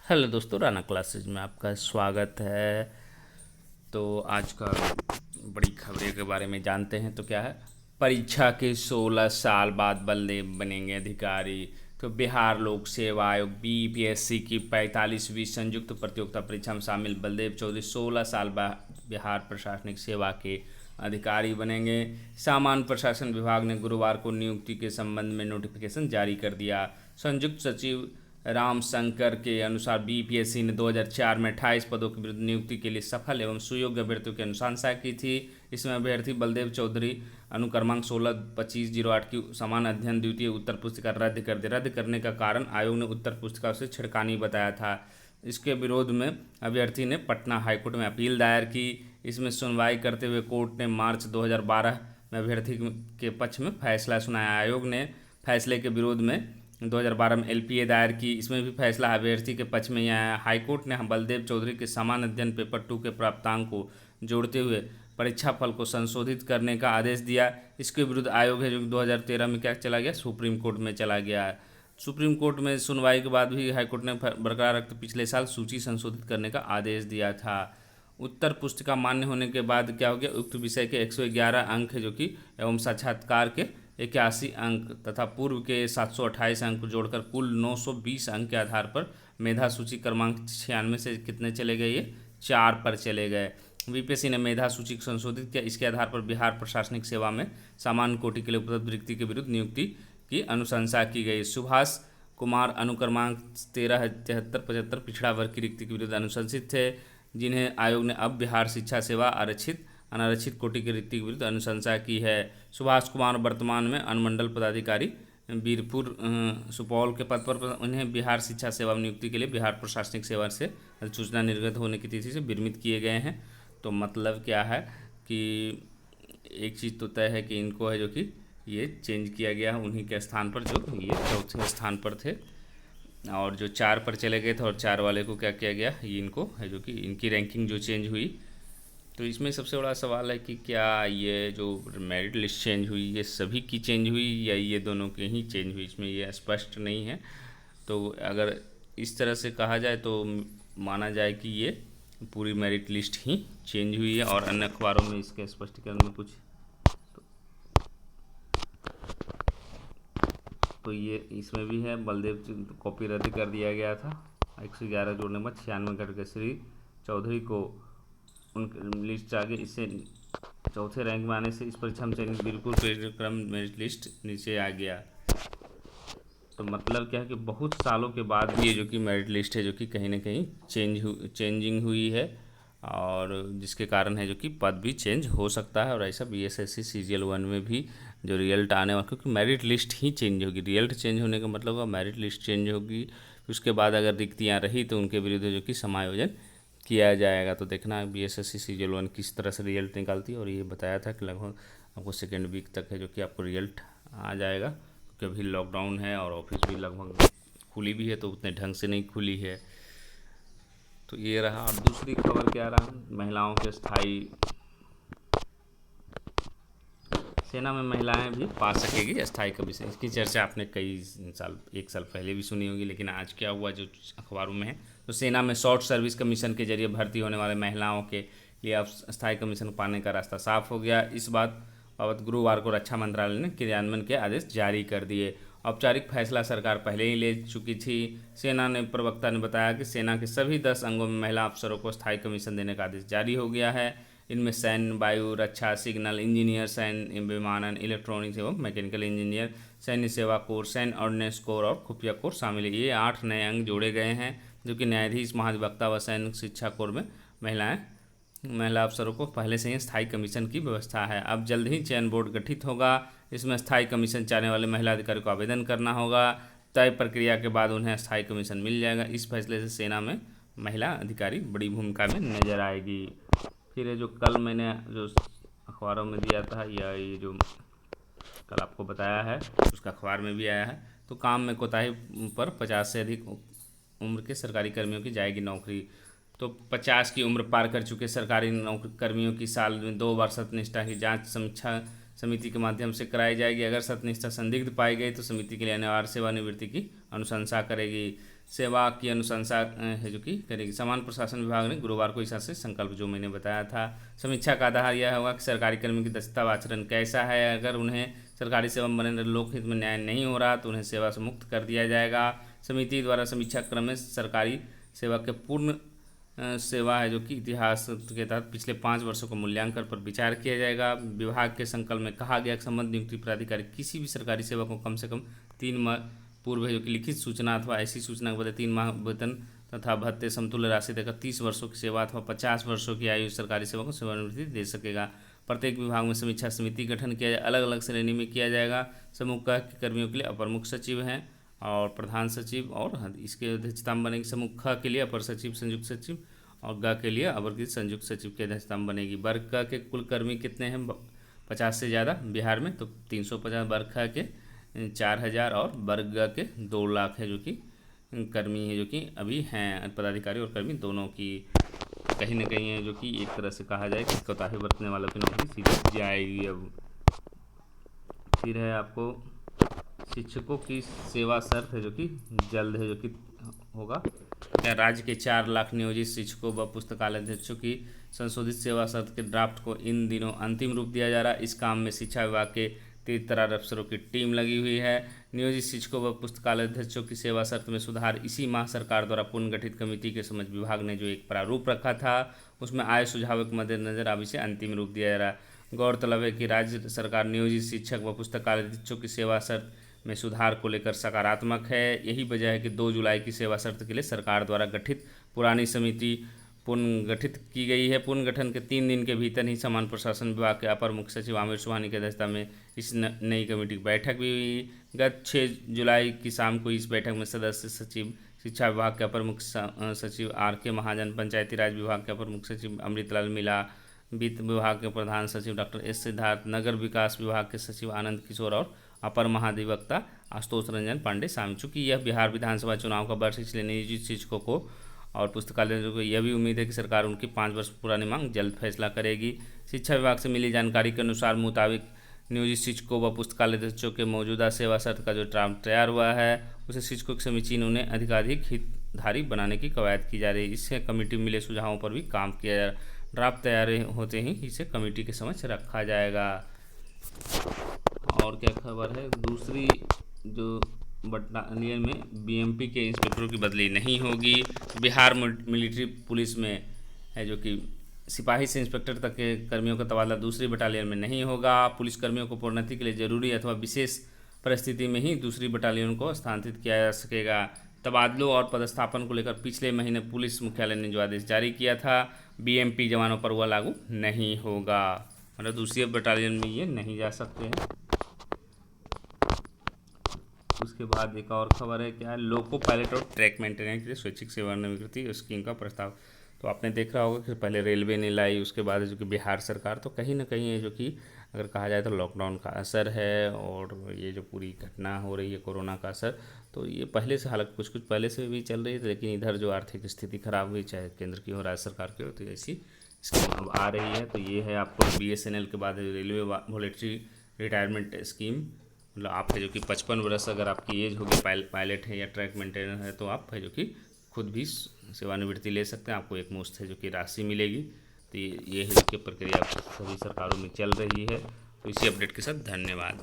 Hello दोस्तों, Rana classes में आपका स्वागत है। तो आज का बड़ी खबरें के बारे में जानते हैं। तो क्या है, परीक्षा के 16 साल बाद बलदेव बनेंगे अधिकारी। तो बिहार लोक सेवा आयोग बीपीएससी की 45वीं संयुक्त प्रतियोगिता परीक्षा में शामिल बलदेव चौधरी 16 साल बाद बिहार प्रशासनिक सेवा के अधिकारी बनेंगे। सामान्य प्रशासन विभाग ने गुरुवार को नियुक्ति के संबंध में नोटिफिकेशन जारी कर दिया। संयुक्त सचिव राम शंकर के अनुसार बीपीएससी ने 2004 में 28 पदों के विरुद्ध नियुक्ति के लिए सफल एवं सुयोग्य अभ्यर्थियों की अनुशंसा की थी। इसमें अभ्यर्थी बलदेव चौधरी अनुक्रमांक 16-25-08 की समान अध्ययन द्वितीय उत्तर पुस्तिका रद्द कर दी। रद्द करने का कारण आयोग ने उत्तर पुस्तिका से छिड़कानी बताया था। इसके विरोध में अभ्यर्थी ने पटना हाईकोर्ट में अपील दायर की। इसमें सुनवाई करते हुए कोर्ट ने मार्च 2012 में अभ्यर्थी के पक्ष में फैसला सुनाया। आयोग ने फैसले के विरोध में 2012 में एलपीए दायर की। इसमें भी फैसला अभ्यर्थी के पक्ष में ही आया। हाईकोर्ट ने बलदेव चौधरी के समान अध्ययन पेपर 2 के प्राप्तांक को जोड़ते हुए परीक्षा फल को संशोधित करने का आदेश दिया। इसके विरुद्ध आयोग है जो 2013 में क्या चला गया, सुप्रीम कोर्ट में चला गया। सुप्रीम कोर्ट में सुनवाई के बाद भी हाईकोर्ट ने बरकरार रखते पिछले साल सूची संशोधित करने का आदेश दिया था। उत्तर पुस्तिका मान्य होने के बाद क्या हो गया, उक्त विषय के 111 अंक है जो कि एवं साक्षात्कार के 81 अंक तथा पूर्व के 728 अंक को जोड़कर कुल 920 अंक के आधार पर मेधा सूची क्रमांक 96 से कितने चले गए, ये 4 पर चले गए। बीपीएससी ने मेधा सूची को संशोधित किया। इसके आधार पर बिहार प्रशासनिक सेवा में सामान्य कोटि के लिए उपलब्ध रिक्ति के विरुद्ध नियुक्ति की अनुशंसा की गई। सुभाष कुमार अनुक्रमांक 13, 73, 75 पिछड़ा वर्ग की रिक्ति के विरुद्ध अनुशंसित थे, जिन्हें आयोग ने अब बिहार शिक्षा सेवा आरक्षित अनारक्षित कोटि की रिक्ति के विरुद्ध अनुशंसा की है। सुभाष कुमार वर्तमान में अनुमंडल पदाधिकारी बीरपुर सुपौल के पद पर उन्हें बिहार शिक्षा सेवा नियुक्ति के लिए बिहार प्रशासनिक सेवा से अधिसूचना निर्गत होने की तिथि से विरमित किए गए हैं। तो मतलब क्या है कि एक चीज़ तो तय है कि इनको है जो कि ये चेंज किया गया है उन्हीं के स्थान पर जो ये चौथे स्थान पर थे, और जो 4 पर चले गए थे और 4 वाले को क्या किया गया, ये इनको है जो कि इनकी रैंकिंग जो चेंज हुई। तो इसमें सबसे बड़ा सवाल है कि क्या ये जो मेरिट लिस्ट चेंज हुई ये सभी की चेंज हुई या ये दोनों की ही चेंज हुई, इसमें ये स्पष्ट नहीं है। तो अगर इस तरह से कहा जाए तो माना जाए कि ये पूरी मेरिट लिस्ट ही चेंज हुई है, और अन्य अखबारों में इसके स्पष्टीकरण में कुछ तो ये इसमें भी है। बलदेव कॉपी रद्द कर दिया गया था 111 जोड़ने पर 96 घटकर श्री चौधरी को उन लिस्ट आगे इससे चौथे रैंक में आने से इस परीक्षा में चयनित बिल्कुल कार्यक्रम मेरिट लिस्ट नीचे आ गया। तो मतलब क्या है कि बहुत सालों के बाद भी ये जो कि मेरिट लिस्ट है जो कि कहीं ना कहीं चेंजिंग हुई है, और जिसके कारण है जो कि पद भी चेंज हो सकता है। और ऐसा बीएसएससी सीजीएल 1 में भी जो रिजल्ट आने वाला, क्योंकि मेरिट लिस्ट ही चेंज होगी, रिजल्ट चेंज होने का मतलब होगा मेरिट लिस्ट चेंज होगी। उसके बाद अगर रिक्तियाँ रही तो उनके विरुद्ध जो कि समायोजन किया जाएगा। तो देखना बीएसएससी सीजीएल 1 किस तरह से रिजल्ट निकालती है। और ये बताया था कि लगभग आपको सेकेंड वीक तक है जो कि आपको रिजल्ट आ जाएगा, क्योंकि अभी लॉकडाउन है और ऑफिस भी लगभग खुली भी है तो उतने ढंग से नहीं खुली है। तो ये रहा। और दूसरी खबर क्या रहा, महिलाओं के स्थायी सेना में महिलाएं भी पा सकेगी स्थायी कमीशन। इसकी चर्चा आपने कई साल, 1 साल पहले भी सुनी होगी, लेकिन आज क्या हुआ जो अखबारों में है, तो सेना में शॉर्ट सर्विस कमीशन के जरिए भर्ती होने वाले महिलाओं के लिए अब स्थायी कमीशन पाने का रास्ता साफ हो गया। इस बाबत गुरुवार को रक्षा मंत्रालय ने क्रियान्वयन के आदेश जारी कर दिए। औपचारिक फैसला सरकार पहले ही ले चुकी थी। सेना ने प्रवक्ता ने बताया कि सेना के सभी 10 अंगों में महिला अफसरों को स्थायी कमीशन देने का आदेश जारी हो गया है। इनमें सैन्य, वायु रक्षा, सिग्नल इंजीनियर, सैन्य विमानन, इलेक्ट्रॉनिक्स एवं मैकेनिकल इंजीनियर, सैन्य सेवा कोर, सैन्य ऑर्डिनेंस कोर और खुफिया कोर शामिल है। ये 8 नए अंग जोड़े गए हैं, जो कि न्यायाधीश, महाधिवक्ता व सैन्य शिक्षा कोर में महिला अफसरों को पहले से ही स्थायी कमीशन की व्यवस्था है। अब जल्द ही चयन बोर्ड गठित होगा। इसमें स्थायी कमीशन चाहने वाले महिला अधिकारी को आवेदन करना होगा। तय प्रक्रिया के बाद उन्हें स्थायी कमीशन मिल जाएगा। इस फैसले से सेना में महिला अधिकारी बड़ी भूमिका में नजर आएगी। फिर ये जो कल मैंने जो अखबारों में दिया था, या ये जो कल आपको बताया है उसका अखबार में भी आया है, तो काम में कोताही पर 50 से अधिक उम्र के सरकारी कर्मियों की जाएगी नौकरी। तो 50 की उम्र पार कर चुके सरकारी नौकरी कर्मियों की साल में 2 बार सत्यनिष्ठा की जांच समीक्षा समिति के माध्यम से कराई जाएगी। अगर सत्यनिष्ठा संदिग्ध पाई गई तो समिति के लिए अनिवार्य सेवानिवृत्ति की अनुशंसा करेगी। सेवा की अनुशंसा है जो कि करेगी। समान प्रशासन विभाग ने गुरुवार को इस से संकल्प जो मैंने बताया था। समीक्षा का आधार यह होगा कि सरकारी कर्मी की दक्षता व आचरण कैसा है। अगर उन्हें सरकारी सेवा में बने लोकहित में न्याय नहीं हो रहा तो उन्हें सेवा से मुक्त कर दिया जाएगा। समिति द्वारा समीक्षा क्रम में सरकारी सेवा के पूर्ण सेवा है जो कि इतिहास के तहत पिछले 5 वर्षों को मूल्यांकन पर विचार किया जाएगा। विभाग के संकल्प में कहा गया कि संबंधित नियुक्ति प्राधिकारी किसी भी सरकारी सेवा को कम से कम 3 माह पूर्व है जो कि लिखित सूचना अथवा ऐसी सूचना के बदले 3 माह वेतन तथा भत्ते समतुल्य राशि देकर 30 वर्षों की सेवा अथवा 50 वर्षों की आयु सरकारी सेवा को सेवानिवृत्ति दे सकेगा। प्रत्येक विभाग में समीक्षा समिति गठन किया जाए, अलग अलग श्रेणी में किया जाएगा। समूह क के कर्मियों के लिए अपर मुख्य सचिव हैं और प्रधान सचिव और इसके अध्यक्षता में बनेगी। समूह ख के लिए अपर सचिव संयुक्त सचिव और ग के लिए अवर संयुक्त सचिव की अध्यक्षता में बनेगी। वर्ग क के कुल कर्मी कितने हैं 50 से ज़्यादा बिहार में, तो 350। वर्ग ख के 4000 और वर्ग ग के 2 लाख है जो कि कर्मी है जो कि अभी हैं पदाधिकारी और कर्मी दोनों की कहीं ना कहीं है जो कि एक तरह से कहा जाए कि कोताही बरतने वालों की नौकरी सीधी जाएगी। अब फिर है आपको शिक्षकों की सेवा शर्त है जो कि जल्द है जो कि होगा। राज्य के 4 लाख नियोजित शिक्षकों व पुस्तकालय अध्यक्षों की संशोधित सेवा शर्त के ड्राफ्ट को इन दिनों अंतिम रूप दिया जा रहा है। इस काम में शिक्षा विभाग के 33 अफसरों की टीम लगी हुई है। नियोजित शिक्षकों व पुस्तकालय अध्यक्षों की सेवा शर्त में सुधार इसी माह सरकार द्वारा पुनर्गठित कमेटी के समक्ष विभाग ने जो एक प्रारूप रखा था उसमें आए सुझावों के मद्देनजर अब इसे अंतिम रूप दिया जा रहा है। गौरतलब है कि राज्य सरकार नियोजित शिक्षक व पुस्तकालय अध्यक्षों की सेवा शर्त में सुधार को लेकर सकारात्मक है। यही वजह है कि 2 जुलाई की सेवा शर्त के लिए सरकार द्वारा गठित पुरानी समिति पुनर्गठित की गई है। पुनर्गठन के 3 दिन के भीतर ही समान प्रशासन विभाग के अपर मुख्य सचिव आमिर सुबहानी की अध्यक्षता में इस नई कमेटी की बैठक भी हुई। गत 6 जुलाई की शाम को इस बैठक में सदस्य सचिव शिक्षा विभाग के अपर मुख्य सचिव RK महाजन, पंचायती राज विभाग के अपर मुख्य सचिव अमृतलाल मीणा, वित्त विभाग के प्रधान सचिव डॉक्टर S सिद्धार्थ, नगर विकास विभाग के सचिव आनंद किशोर और अपर महाधिवक्ता आशुतोष रंजन पांडे शामिल। चूँकि यह बिहार विधानसभा चुनाव का वर्ष इसलिए नियोजित शिक्षकों को और पुस्तकालयों को यह भी उम्मीद है कि सरकार उनकी 5 वर्ष पुरानी मांग जल्द फैसला करेगी। शिक्षा विभाग से मिली जानकारी के अनुसार मुताबिक नियोजित शिक्षकों व पुस्तकालय अध्यक्षों के मौजूदा सेवा शर्त का जो ड्राफ्ट तैयार हुआ है उसे शिक्षकों की समीचीन उन्हें अधिकाधिक हितधारी बनाने की कवायद की जा रही है। इससे कमेटी में मिले सुझावों पर भी काम किया जा रहा है। ड्राफ्ट तैयार होते ही इसे कमेटी के समक्ष रखा जाएगा। और क्या खबर है, दूसरी जो बटालियन में BMP के इंस्पेक्टरों की बदली नहीं होगी। बिहार मिलिट्री पुलिस में है जो कि सिपाही से इंस्पेक्टर तक के कर्मियों का तबादला दूसरी बटालियन में नहीं होगा। पुलिस कर्मियों को प्रोन्नति के लिए जरूरी अथवा विशेष परिस्थिति में ही दूसरी बटालियन को स्थानांतरित किया जा सकेगा। तबादलों और पदस्थापन को लेकर पिछले महीने पुलिस मुख्यालय ने जो आदेश जारी किया था BMP जवानों पर वह लागू नहीं होगा, मतलब दूसरी बटालियन में ये नहीं जा सकते हैं। उसके बाद एक और खबर है, क्या है, लोको पायलट और ट्रैक मेंटेनेंस के लिए स्वैच्छिक सेवानिवृत्ति स्कीम का प्रस्ताव। तो आपने देख रहा होगा कि पहले रेलवे ने लाई, उसके बाद जो कि बिहार सरकार, तो कहीं ना कहीं है जो कि अगर कहा जाए तो लॉकडाउन का असर है और ये जो पूरी घटना हो रही है कोरोना का असर, तो ये पहले से हालांकि कुछ पहले से भी चल रही थी, लेकिन इधर जो आर्थिक स्थिति खराब हुई चाहे केंद्र की हो राज्य सरकार की हो, तो ऐसी स्कीम अब आ रही है। तो ये है आपको BSNL के बाद रेलवे वॉलंटरी रिटायरमेंट स्कीम, मतलब आप है जो कि 55 वर्ष अगर आपकी एज होगी, पायलट है या ट्रैक मेंटेनर है, तो आप है जो कि खुद भी सेवानिवृत्ति ले सकते हैं। आपको एक मुश्त है जो कि राशि मिलेगी। तो ये है जो कि प्रक्रिया सभी सरकारों में चल रही है। तो इसी अपडेट के साथ धन्यवाद।